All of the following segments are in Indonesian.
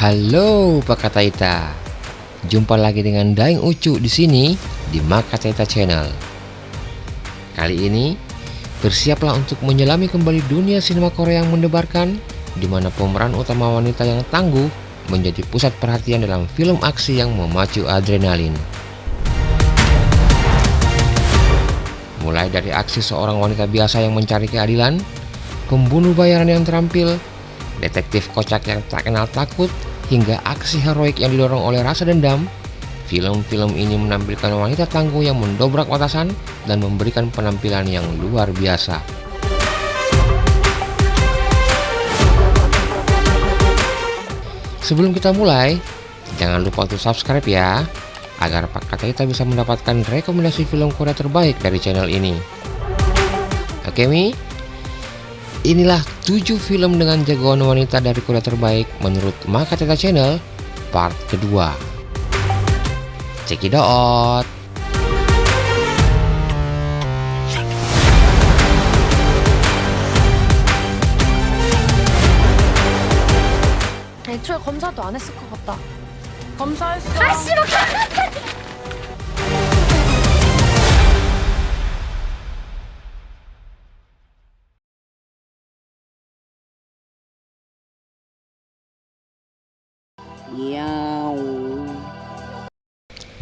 Halo Pak Kataita, jumpa lagi dengan Daeng Ucu di sini di Makataita Channel. Kali ini bersiaplah untuk menyelami kembali dunia sinema Korea yang mendebarkan, di mana pemeran utama wanita yang tangguh menjadi pusat perhatian dalam film aksi yang memacu adrenalin. Mulai dari aksi seorang wanita biasa yang mencari keadilan, pembunuh bayaran yang terampil, detektif kocak yang tak kenal takut, hingga aksi heroik yang didorong oleh rasa dendam, film-film ini menampilkan wanita tangguh yang mendobrak batasan dan memberikan penampilan yang luar biasa. Sebelum kita mulai, jangan lupa untuk subscribe ya, agar Pak Kataita bisa mendapatkan rekomendasi film Korea terbaik dari channel ini. Oke Mi? Inilah 7 film dengan jagoan wanita dari Korea terbaik menurut Makataita Channel part kedua. Cekidot. 애초에 검사도 안 했을 것 같다. 검사했어. 아 싫어.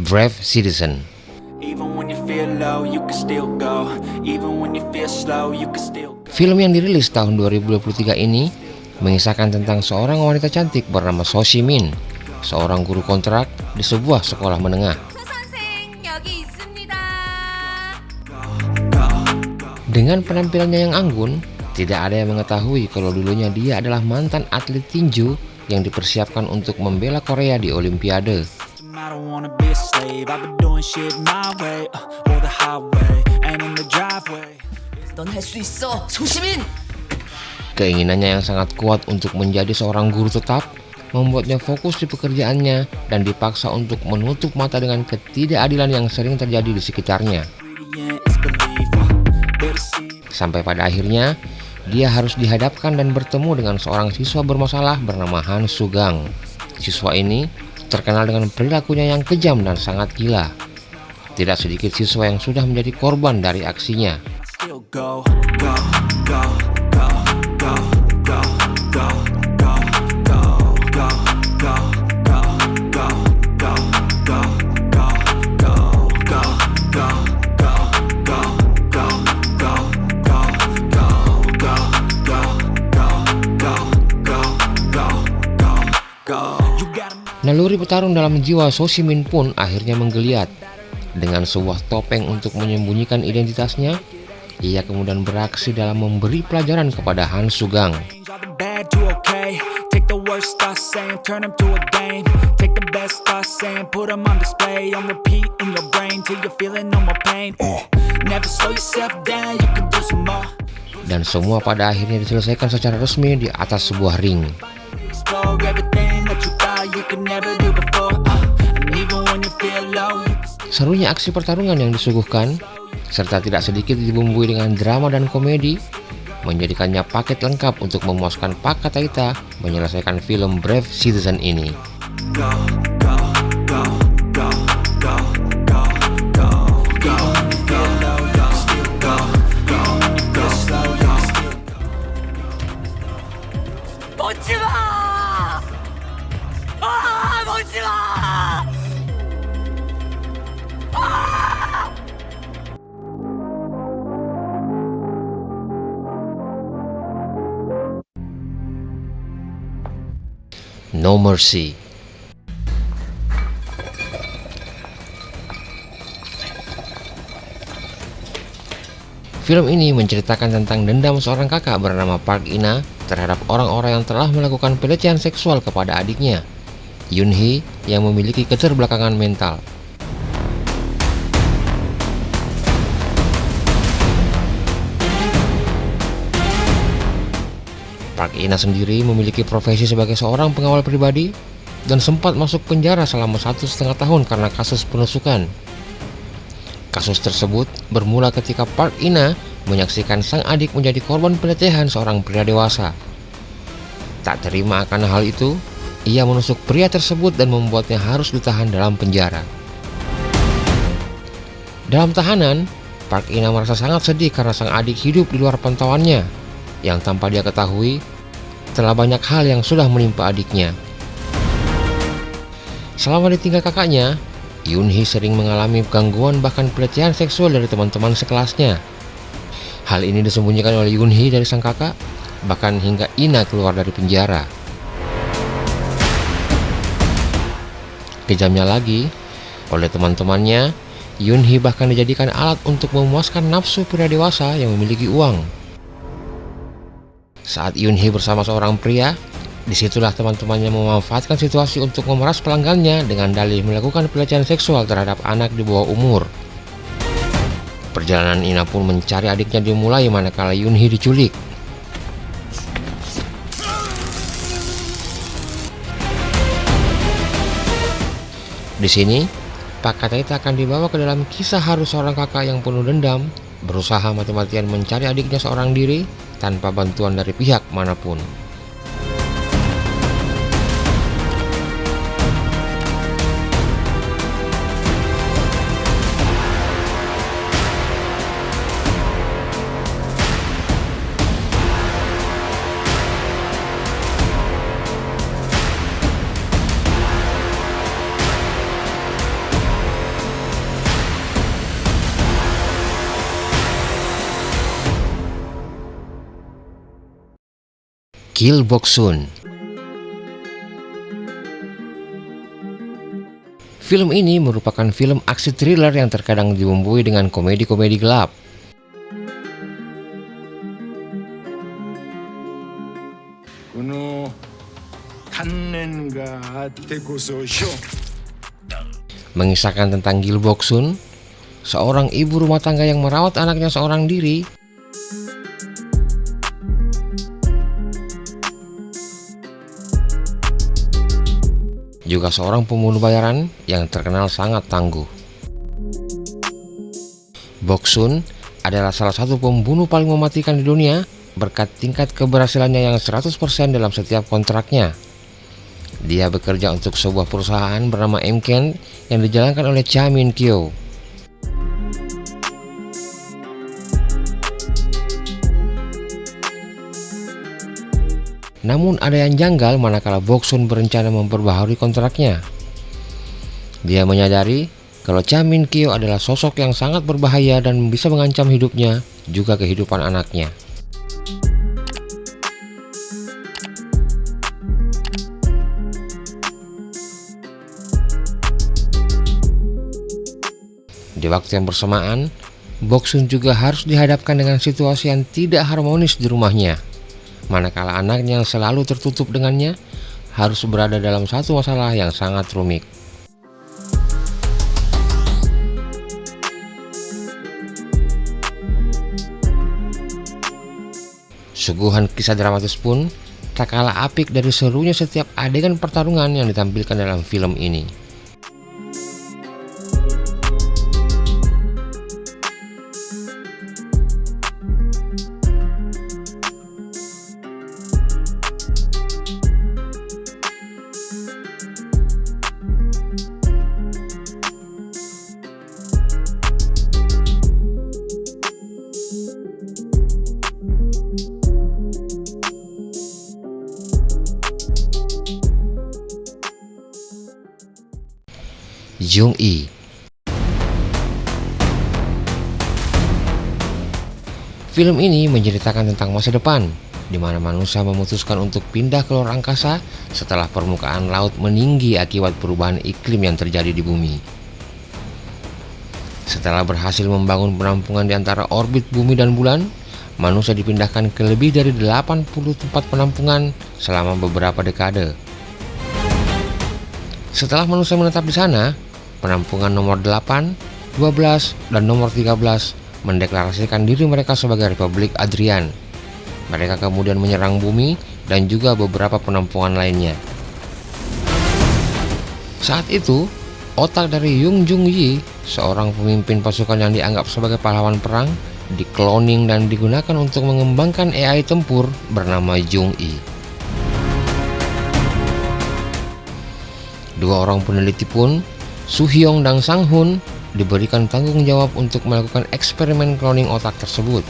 Brave Citizen. Film yang dirilis tahun 2023 ini mengisahkan tentang seorang wanita cantik bernama So Si-min, seorang guru kontrak di sebuah sekolah menengah. Dengan penampilannya yang anggun, tidak ada yang mengetahui kalau dulunya dia adalah mantan atlet tinju yang dipersiapkan untuk membela Korea di Olimpiade. Keinginannya yang sangat kuat untuk menjadi seorang guru tetap membuatnya fokus di pekerjaannya dan dipaksa untuk menutup mata dengan ketidakadilan yang sering terjadi di sekitarnya. Sampai pada akhirnya, dia harus dihadapkan dan bertemu dengan seorang siswa bermasalah bernama Han Sugang. Siswa ini terkenal dengan perilakunya yang kejam dan sangat gila. Tidak sedikit siswa yang sudah menjadi korban dari aksinya. Naluri petarung dalam jiwa So Si-min pun akhirnya menggeliat. Dengan sebuah topeng untuk menyembunyikan identitasnya, ia kemudian beraksi dalam memberi pelajaran kepada Han Sugang. Dan semua pada akhirnya diselesaikan secara resmi di atas sebuah ring. Serunya aksi pertarungan yang disuguhkan, serta tidak sedikit dibumbui dengan drama dan komedi, menjadikannya paket lengkap untuk memuaskan Pak Kataita menyelesaikan film Brave Citizen ini. No Mercy. Film ini menceritakan tentang dendam seorang kakak bernama Park Ina terhadap orang-orang yang telah melakukan pelecehan seksual kepada adiknya, Yoon Hee, yang memiliki keterbelakangan mental. Park Ina sendiri memiliki profesi sebagai seorang pengawal pribadi dan sempat masuk penjara selama 1,5 tahun karena kasus penusukan. Kasus tersebut bermula ketika Park Ina menyaksikan sang adik menjadi korban pelecehan seorang pria dewasa. Tak terima akan hal itu, ia menusuk pria tersebut dan membuatnya harus ditahan dalam penjara. Dalam tahanan, Park Ina merasa sangat sedih karena sang adik hidup di luar pantauannya, yang tanpa dia ketahui, telah banyak hal yang sudah menimpa adiknya. Selama ditinggal kakaknya, Yoon-hee sering mengalami gangguan bahkan pelecehan seksual dari teman-teman sekelasnya. Hal ini disembunyikan oleh Yoon-hee dari sang kakak, bahkan hingga Ina keluar dari penjara. Kejamnya lagi, oleh teman-temannya, Yoon-hee bahkan dijadikan alat untuk memuaskan nafsu pria dewasa yang memiliki uang. Saat Yoon-hee bersama seorang pria, disitulah teman-temannya memanfaatkan situasi untuk memeras pelanggannya dengan dalih melakukan pelecehan seksual terhadap anak di bawah umur. Perjalanan Ina pun mencari adiknya dimulai manakala Yoon-hee diculik. Di sini, Pak Kataita akan dibawa ke dalam kisah haru seorang kakak yang penuh dendam, berusaha mati-matian mencari adiknya seorang diri tanpa bantuan dari pihak manapun. Kill Boksun. Film ini merupakan film aksi thriller yang terkadang dibumbui dengan komedi-komedi gelap. Mengisahkan tentang Gil Boksun, seorang ibu rumah tangga yang merawat anaknya seorang diri. Juga seorang pembunuh bayaran yang terkenal sangat tangguh. Boksun adalah salah satu pembunuh paling mematikan di dunia berkat tingkat keberhasilannya yang 100% dalam setiap kontraknya. Dia bekerja untuk sebuah perusahaan bernama Emken yang dijalankan oleh Cha Min-kyo. Namun ada yang janggal manakala Boksun berencana memperbaharui kontraknya. Dia menyadari kalau Cha Min-kyo adalah sosok yang sangat berbahaya dan bisa mengancam hidupnya, juga kehidupan anaknya. Di waktu yang bersamaan, Boksun juga harus dihadapkan dengan situasi yang tidak harmonis di rumahnya, manakala anaknya yang selalu tertutup dengannya harus berada dalam satu masalah yang sangat rumit. Suguhan kisah dramatis pun tak kalah apik dari serunya setiap adegan pertarungan yang ditampilkan dalam film ini. Jung-i. Film ini menceritakan tentang masa depan, di mana manusia memutuskan untuk pindah ke luar angkasa setelah permukaan laut meninggi akibat perubahan iklim yang terjadi di bumi. Setelah berhasil membangun penampungan di antara orbit bumi dan bulan, manusia dipindahkan ke lebih dari 80 tempat penampungan selama beberapa dekade. Setelah manusia menetap di sana, penampungan nomor 8, 12, dan nomor 13 mendeklarasikan diri mereka sebagai Republik Adrian. Mereka kemudian menyerang bumi dan juga beberapa penampungan lainnya. Saat itu, otak dari Yoon Jung-yi, seorang pemimpin pasukan yang dianggap sebagai pahlawan perang, dikloning dan digunakan untuk mengembangkan AI tempur bernama Jung-i. Kedua orang peneliti pun, Soo Hyung dan Sang Hun, diberikan tanggung jawab untuk melakukan eksperimen cloning otak tersebut.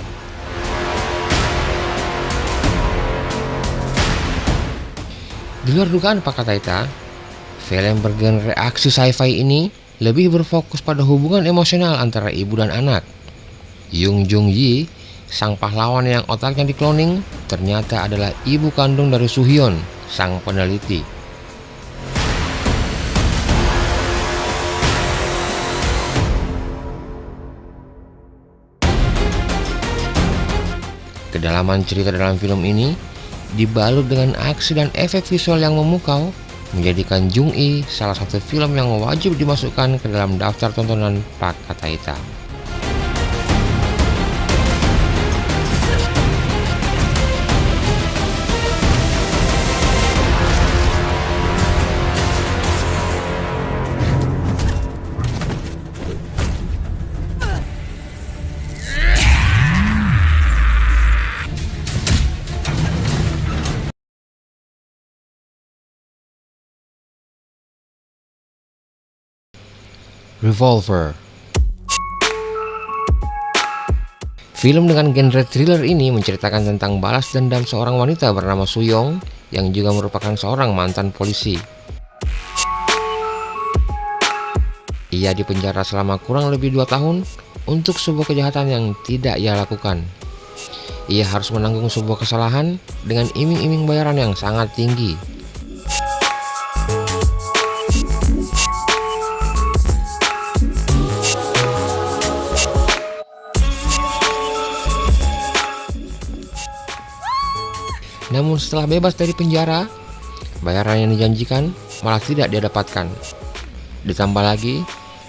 Di luar dugaan Pak Kataita, film bergenre aksi sci-fi ini lebih berfokus pada hubungan emosional antara ibu dan anak. Yoon Jung Yi, sang pahlawan yang otaknya dikloning, ternyata adalah ibu kandung dari Soo Hyun, sang peneliti. Kedalaman cerita dalam film ini dibalut dengan aksi dan efek visual yang memukau, menjadikan Jung-i salah satu film yang wajib dimasukkan ke dalam daftar tontonan Pak Kataita. Revolver. Film dengan genre thriller ini menceritakan tentang balas dendam seorang wanita bernama Soo Young yang juga merupakan seorang mantan polisi. Ia dipenjara selama kurang lebih 2 tahun untuk sebuah kejahatan yang tidak ia lakukan. Ia harus menanggung sebuah kesalahan dengan iming-iming bayaran yang sangat tinggi. Namun setelah bebas dari penjara, bayaran yang dijanjikan malah tidak dia dapatkan. Ditambah lagi,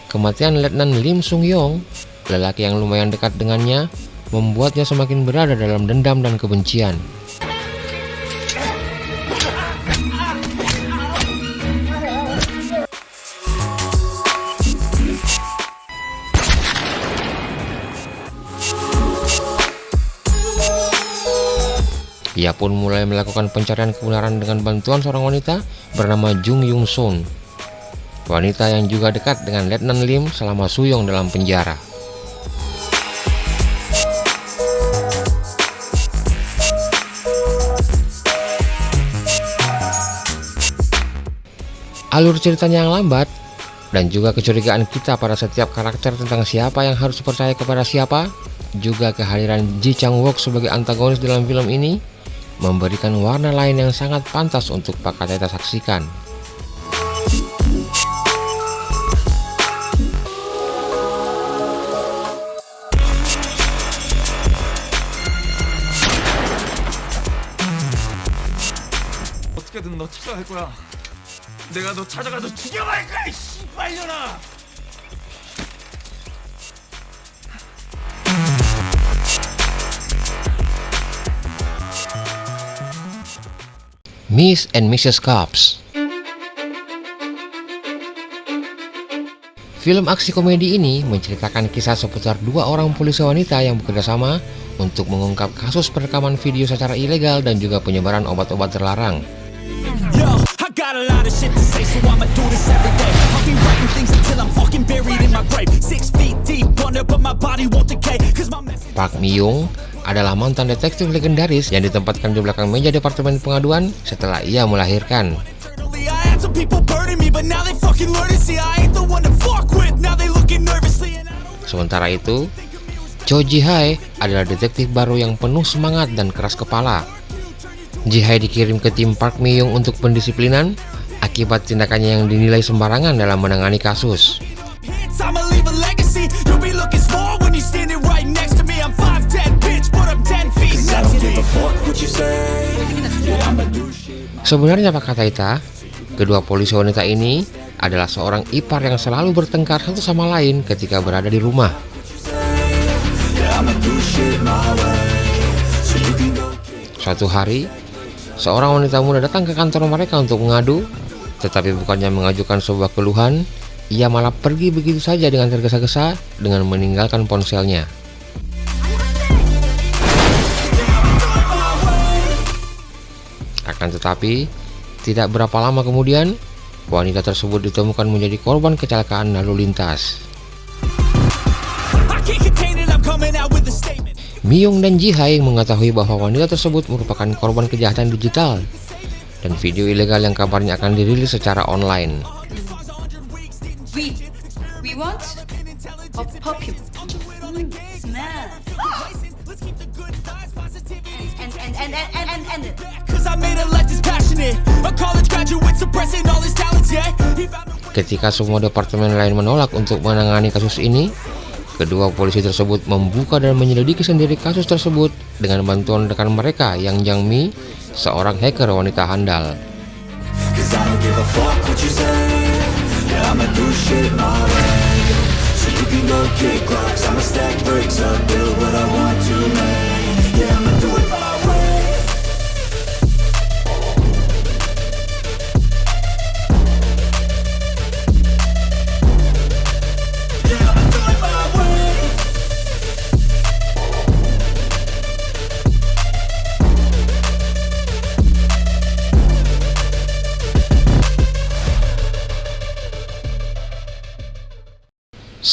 kematian Letnan Lim Sung Yong, lelaki yang lumayan dekat dengannya, membuatnya semakin berada dalam dendam dan kebencian. Ia pun mulai melakukan pencarian kebenaran dengan bantuan seorang wanita bernama Jung Yung Sun, wanita yang juga dekat dengan Letnan Lim selama Soo Young dalam penjara. Alur ceritanya yang lambat dan juga kecurigaan kita pada setiap karakter tentang siapa yang harus percaya kepada siapa, juga kehadiran Ji Chang Wook sebagai antagonis dalam film ini memberikan warna lain yang sangat pantas untuk Pak Kataita saksikan. 어떻게든 너 찾아갈 거야. 내가 너 찾아가서 죽여버릴 거야, 이 씨발년아! Miss and Mrs. Cops. Film aksi komedi ini menceritakan kisah seputar 2 orang polisi wanita yang bekerjasama untuk mengungkap kasus perekaman video secara ilegal dan juga penyebaran obat-obat terlarang. Park Mi Young adalah mantan detektif legendaris yang ditempatkan di belakang meja departemen pengaduan setelah ia melahirkan. Sementara itu, Cho Ji Hae adalah detektif baru yang penuh semangat dan keras kepala. Ji Hae dikirim ke tim Park Mi Young untuk pendisiplinan akibat tindakannya yang dinilai sembarangan dalam menangani kasus. Sebenarnya Pak Kataita, kedua polisi wanita ini adalah seorang ipar yang selalu bertengkar satu sama lain ketika berada di rumah. Suatu hari, seorang wanita muda datang ke kantor mereka untuk mengadu, tetapi bukannya mengajukan sebuah keluhan, ia malah pergi begitu saja dengan tergesa-gesa dengan meninggalkan ponselnya. Akan tetapi, tidak berapa lama kemudian, wanita tersebut ditemukan menjadi korban kecelakaan lalu lintas. Myung dan Ji-hae mengetahui bahwa wanita tersebut merupakan korban kejahatan digital dan video ilegal yang kabarnya akan dirilis secara online. We want a perfume. Smell. And Ketika semua departemen lain menolak untuk menangani kasus ini, kedua polisi tersebut membuka dan menyelidiki sendiri kasus tersebut dengan bantuan rekan mereka yang Jang Mi, seorang hacker wanita handal.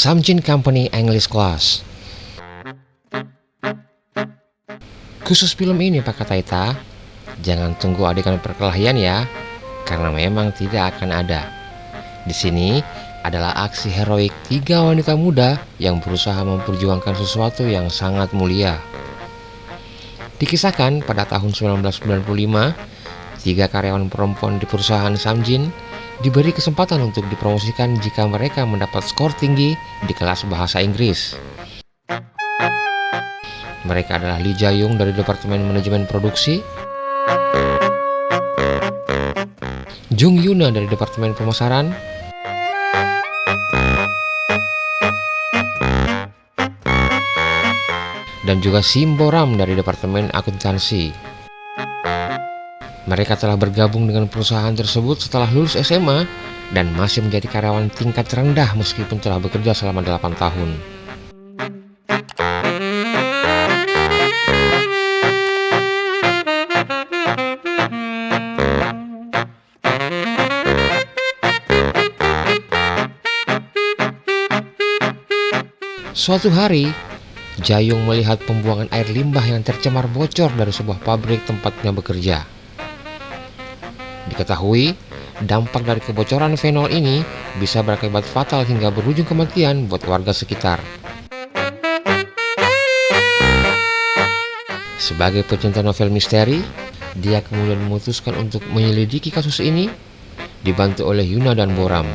Samjin Company English Class. Khusus film ini Pak Kataita, jangan tunggu adegan perkelahian ya, karena memang tidak akan ada. Di sini adalah aksi heroik 3 wanita muda yang berusaha memperjuangkan sesuatu yang sangat mulia. Dikisahkan pada tahun 1995, 3 karyawan perempuan di perusahaan Samjin diberi kesempatan untuk dipromosikan jika mereka mendapat skor tinggi di kelas bahasa Inggris. Mereka adalah Lee Jae-young dari Departemen Manajemen Produksi, Jung Yuna dari Departemen Pemasaran, dan juga Sim Bo-ram dari Departemen Akuntansi. Mereka telah bergabung dengan perusahaan tersebut setelah lulus SMA dan masih menjadi karyawan tingkat rendah meskipun telah bekerja selama 8 tahun. Suatu hari, Jae-young melihat pembuangan air limbah yang tercemar bocor dari sebuah pabrik tempatnya bekerja. Diketahui, dampak dari kebocoran fenol ini bisa berakibat fatal hingga berujung kematian buat warga sekitar. Sebagai pecinta novel misteri, dia kemudian memutuskan untuk menyelidiki kasus ini, dibantu oleh Yuna dan Bo-ram.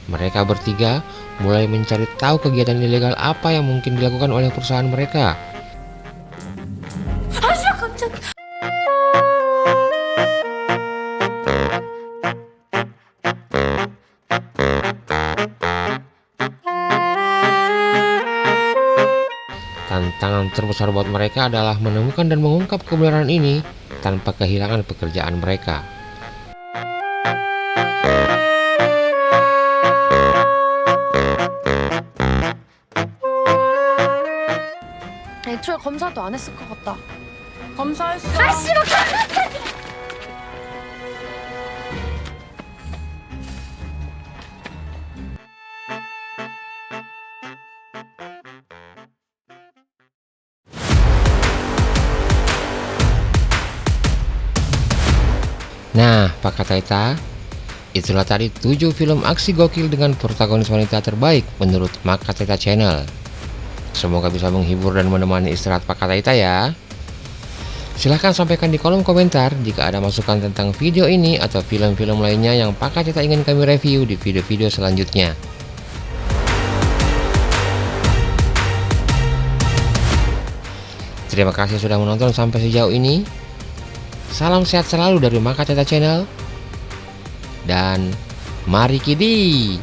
Mereka bertiga mulai mencari tahu kegiatan ilegal apa yang mungkin dilakukan oleh perusahaan mereka. Tantangan terbesar buat mereka adalah menemukan dan mengungkap kebenaran ini tanpa kehilangan pekerjaan mereka. 애초에 검사도 안 했을 것 같다. 검사했어. Nah, Pak Kataita, itulah tadi 7 film aksi gokil dengan protagonis wanita terbaik menurut Mak Kataita Channel. Semoga bisa menghibur dan menemani istirahat Pak Kataita ya. Silahkan sampaikan di kolom komentar jika ada masukan tentang video ini atau film-film lainnya yang Pak Kataita ingin kami review di video-video selanjutnya. Terima kasih sudah menonton sampai sejauh ini. Salam sehat selalu dari Mak Kataita Channel. Dan mari kidi.